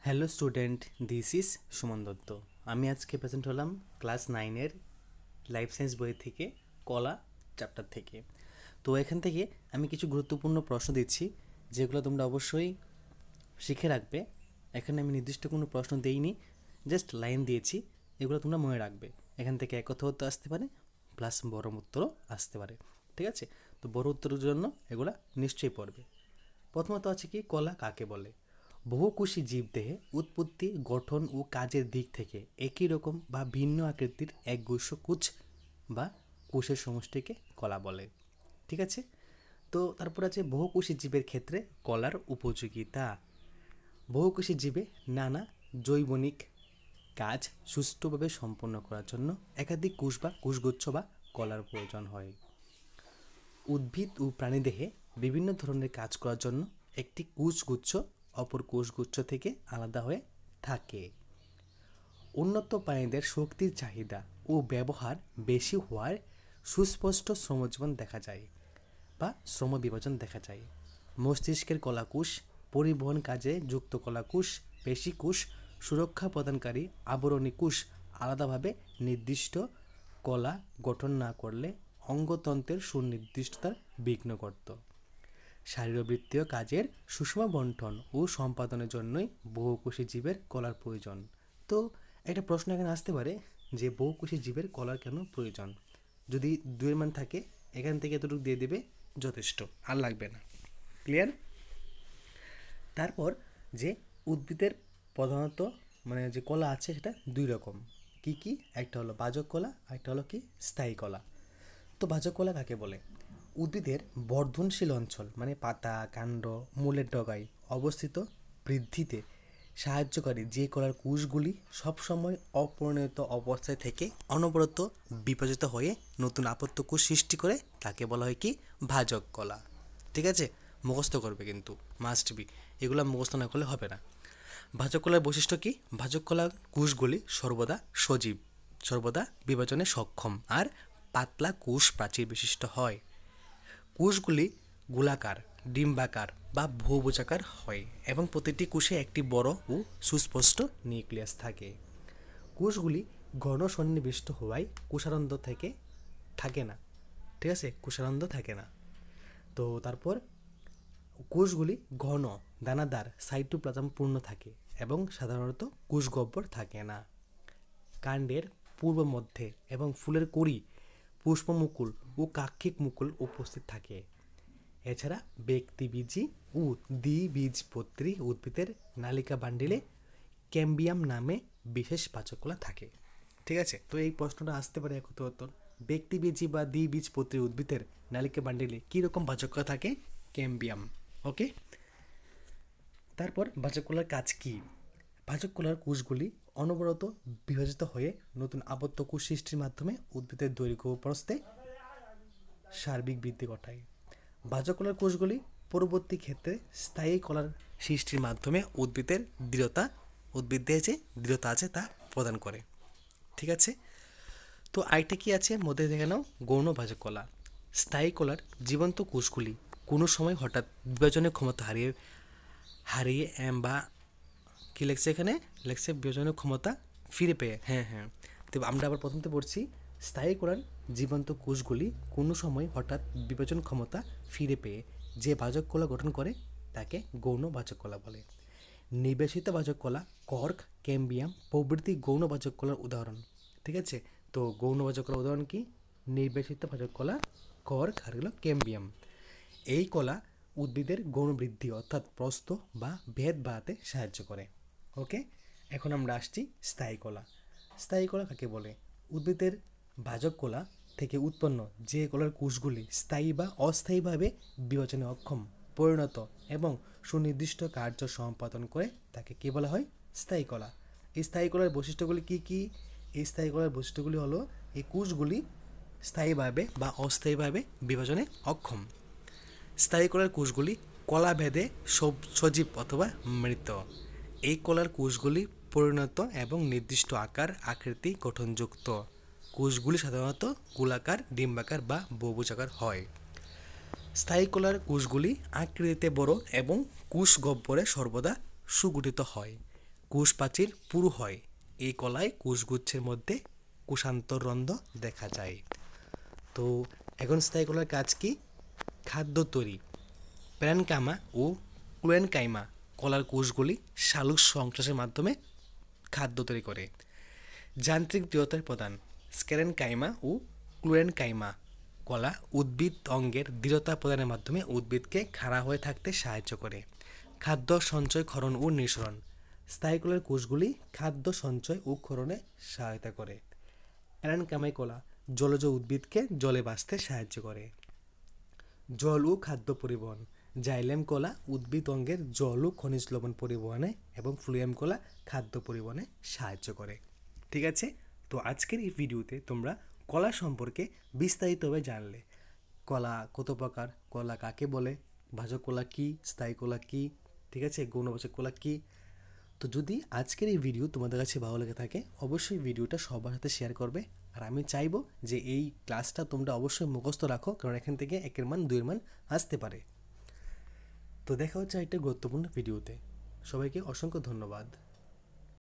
Hello student, this is Suman Dutta. আমি আজকে present হলাম ক্লাস 9-এর লাইফ সায়েন্স বই থেকে কলা চ্যাপ্টার থেকে। তো এখান থেকে আমি কিছু গুরুত্বপূর্ণ প্রশ্ন দিচ্ছি, যেগুলো তোমরা অবশ্যই শিখে রাখবে। এখানে আমি নির্দিষ্ট কোনো প্রশ্ন দেইনি, জাস্ট লাইন দিয়েছি, এগুলো তোমরা মনে রাখবে। এখান থেকে এক কথা উত্তর আসতে পারে, প্লাস বড় উত্তরও আসতে পারে, ঠিক আছে? তো বড় উত্তরের জন্য এগুলা নিশ্চয়ই পড়বে। প্রথমত আছে কি, কলা কাকে বলে? বহুকোষী জীবদেহে উৎপত্তি, গঠন ও কাজের দিক থেকে একই রকম বা ভিন্ন আকৃতির একগুচ্ছ কোষ বা কোষের সমষ্টিকে কলা বলে, ঠিক আছে? তো তারপর আছে বহুকোষী জীবের ক্ষেত্রে কলার উপযোগিতা। বহুকোষী জীবে নানা জৈবনিক কাজ সুষ্ঠুভাবে সম্পন্ন করার জন্য একাধিক কোষ বা কোষগুচ্ছ বা কলার প্রয়োজন হয়। উদ্ভিদ ও প্রাণীদেহে বিভিন্ন ধরনের কাজ করার জন্য একটি কোষগুচ্ছ অপর কোষগুচ্ছ থেকে আলাদা হয়ে থাকে। উন্নত প্রাণীদের শক্তির চাহিদা ও ব্যবহার বেশি হওয়ার সুস্পষ্ট শ্রমজীবন দেখা যায় বা শ্রম বিভাজন দেখা যায়। মস্তিষ্কের কলাকোষ, পরিবহন কাজে যুক্ত কলাকোষ, পেশিকোষ, সুরক্ষা প্রদানকারী আবরণী কোষ আলাদাভাবে নির্দিষ্ট কলা গঠন না করলে অঙ্গতন্ত্রের সুনির্দিষ্টতার বিঘ্ন করত। শারীরবৃত্তীয় কাজের সুষম বণ্টন ও সম্পাদনের জন্যই বহুকোষী জীবের কলার প্রয়োজন। তো একটা প্রশ্ন এখানে আসতে পারে যে বহুকোষী জীবের কলার কেন প্রয়োজন? যদি দুইয়ের মান থাকে, এখান থেকে এতটুকু দিয়ে দেবে, যথেষ্ট, আর লাগবে না। ক্লিয়ার? তারপর যে উদ্ভিদের প্রধানত যে কলা আছে সেটা দুই রকম। কি কি? একটা হলো বাজক কলা, একটা হলো কি স্থায়ী কলা। তো বাজক কলা কাকে বলে? উদ্ভিদের বর্ধনশীল অঞ্চল পাতা, কাণ্ড, মূলের ডগায় অবস্থিত বৃদ্ধিতে সাহায্যকারী যে কলার কোষগুলি সবসময় অপরিণত অবস্থায় থেকে অনবরত বিভাজিত হয়ে নতুন আপত্য কোষ সৃষ্টি করে তাকে বলা হয় কি ভাজক কলা, ঠিক আছে? মুখস্থ করবে কিন্তু, মাস্ট বি, এগুলো মুখস্থ না করলে হবে না। ভাজক কলার বৈশিষ্ট্য কি? ভাজক কলার কোষগুলি সর্বদা সজীব, সর্বদা বিভাজনে সক্ষম আর পাতলা কোষ প্রাচীর বিশিষ্ট হয়। কোষগুলি গোলাকার, ডিম্বাকার বা বহুভুজাকার হয় এবং প্রতিটি কোষে একটি বড় ও সুস্পষ্ট নিউক্লিয়াস থাকে। কোষগুলি ঘন সন্নিবিষ্ট হওয়ায় কোষারন্ধ্র থেকে থাকে না, ঠিক আছে? কোষারন্ধ্র থাকে না। তো তারপর কোষগুলি ঘন, দানাদার, সাইটোপ্লাজম পূর্ণ থাকে এবং সাধারণত কোষগহ্বর থাকে না। কাণ্ডের পূর্ব মধ্যে এবং ফুলের কড়ি, পুষ্পমুকুল ও কাক্ষিক মুকুল উপস্থিত থাকে। এছাড়া ব্যক্তিবীজী ও দ্বিবীজপত্রী উদ্ভিদের নালিকা বান্ডিলে ক্যাম্বিয়াম নামে বিশেষ পাচকলা থাকে, ঠিক আছে? তো এই প্রশ্নটা আসতে পারে এক উত্তর। ব্যক্তিবীজী বা দ্বিবীজপত্রী উদ্ভিদের নালিকা বান্ডিলে কীরকম পাচকলা থাকে? ক্যাম্বিয়াম। ওকে, তারপর বাচকলার কাজ কি? বাচকলার কোষগুলি অনবরত বিভাজিত হয়ে নতুন আবদ্ধ কোষ সৃষ্টির মাধ্যমে উদ্ভিদের দৈর্ঘ্য ও প্রস্থে সার্বিক বৃদ্ধি ঘটায়। বাচকলার কোষগুলি পরবর্তী ক্ষেত্রে স্থায়ী কলার সৃষ্টির মাধ্যমে উদ্ভিদের যে দৃঢ়তা আছে তা প্রদান করে, ঠিক আছে? তো আরেকটা কি আছে মধ্যে দেখে নাও, গৌণ বাচক কলা। স্থায়ী কলার জীবন্ত কোষগুলি কোনো সময় হঠাৎ বিভাজনের ক্ষমতা হারিয়ে বা কি লেখছে এখানে, লেখছে বিভাজনের ক্ষমতা ফিরে পেয়ে। হ্যাঁ, তো আমরা আবার প্রথমতে পড়ছি, স্থায়ী কলার জীবন্ত কোষগুলি কোনো সময় হঠাৎ বিভাজন ক্ষমতা ফিরে পেয়ে যে বাচক কলা গঠন করে তাকে গৌণ বাচক কলা বলে। নির্বাসিত বাচক কলা কর্ক, ক্যাম্বিয়াম প্রভৃতি গৌণ বাচক কলার উদাহরণ, ঠিক আছে? তো গৌণ বাচক কলার উদাহরণ কি? নির্বাসিত বাচক কলা কর্ক আর হলো ক্যাম্বিয়াম। এই কলা উদ্ভিদের গৌণ বৃদ্ধি অর্থাৎ প্রস্থ বা ভেদ বাড়াতে সাহায্য করে। ওকে, এখন আমরা আসছি স্থায়ী কলা। স্থায়ী কলা কাকে বলে? উদ্ভিদের ভাজক কলা থেকে উৎপন্ন যে কলার কোষগুলি স্থায়ী বা অস্থায়ীভাবে বিভাজনে অক্ষম, পরিণত এবং সুনির্দিষ্ট কার্য সম্পাদন করে তাকে কী বলা হয়? স্থায়ী কলা। এই স্থায়ী কলার বৈশিষ্ট্যগুলি কী কী? এই স্থায়ী কলার বৈশিষ্ট্যগুলি হলো, এই কোষগুলি স্থায়ীভাবে বা অস্থায়ীভাবে বিভাজনে অক্ষম। স্থায়ী কলার কোষগুলি কলা ভেদে সজীব অথবা মৃত। এই কলার কোষগুলি পরিণত এবং নির্দিষ্ট আকার, আকৃতি, গঠনযুক্ত। কোষগুলি সাধারণত গোলাকার, ডিম্বাকার বা বহুভুজাকার হয়। স্থায়ী কলার কোষগুলি আকৃতিতে বড় এবং কোষ গহ্বরে সর্বদা সুগঠিত হয়। কোষ প্রাচীর পুরু হয়। এই কলায় কোষগুচ্ছের মধ্যে কোষান্তররন্ধ্র দেখা যায়। তো এখন স্থায়ী কলার কাজ কি? খাদ্য তৈরি। প্যারেনকাইমা ও ক্লোয়েনকাইমা কলার কোষগুলি সালোক সংশ্লেষের মাধ্যমে খাদ্য তৈরি করে। যান্ত্রিক দৃঢ়তার প্রদান। স্কেরেনকাইমা ও ক্লোয়েনকাইমা কলা উদ্ভিদ অঙ্গের দৃঢ়তা প্রদানের মাধ্যমে উদ্ভিদকে খাড়া হয়ে থাকতে সাহায্য করে। খাদ্য সঞ্চয়, ক্ষরণ ও নিঃসরণ। স্থায়ী কলার কোষগুলি খাদ্য সঞ্চয় ও ক্ষরণে সহায়তা করে। অ্যারেনকাইমা কলা জলজ উদ্ভিদকে জলে বাঁচতে সাহায্য করে। জল ও খাদ্য পরিবহন। জাইলেম কলা উদ্ভিদ অঙ্গের জল ও খনিজ লবণ পরিবহনে এবং ফ্লুয়েম কলা খাদ্য পরিবহনে সাহায্য করে। ঠিক আছে, তো আজকের এই ভিডিওতে তোমরা কলা সম্পর্কে বিস্তারিতভাবে জানলে। কলা কত প্রকার, কলা কাকে বলে, ভাজক কলা কী, স্থায়ী কলা কী, ঠিক আছে, গৌণবাচক কলা কী। তো যদি আজকের এই ভিডিও তোমাদের কাছে ভালো লেগে থাকে অবশ্যই ভিডিওটা সবার সাথে শেয়ার করবে। আর আমি চাইবো যে এই ক্লাসটা তোমরা অবশ্যই মুখস্থ রাখো, কারণ এখান থেকে 1-এর মান 2-এর মান আসতে পারে। তো দেখা হচ্ছে একটা গুরুত্বপূর্ণ ভিডিওতে। সবাইকে অসংখ্য ধন্যবাদ।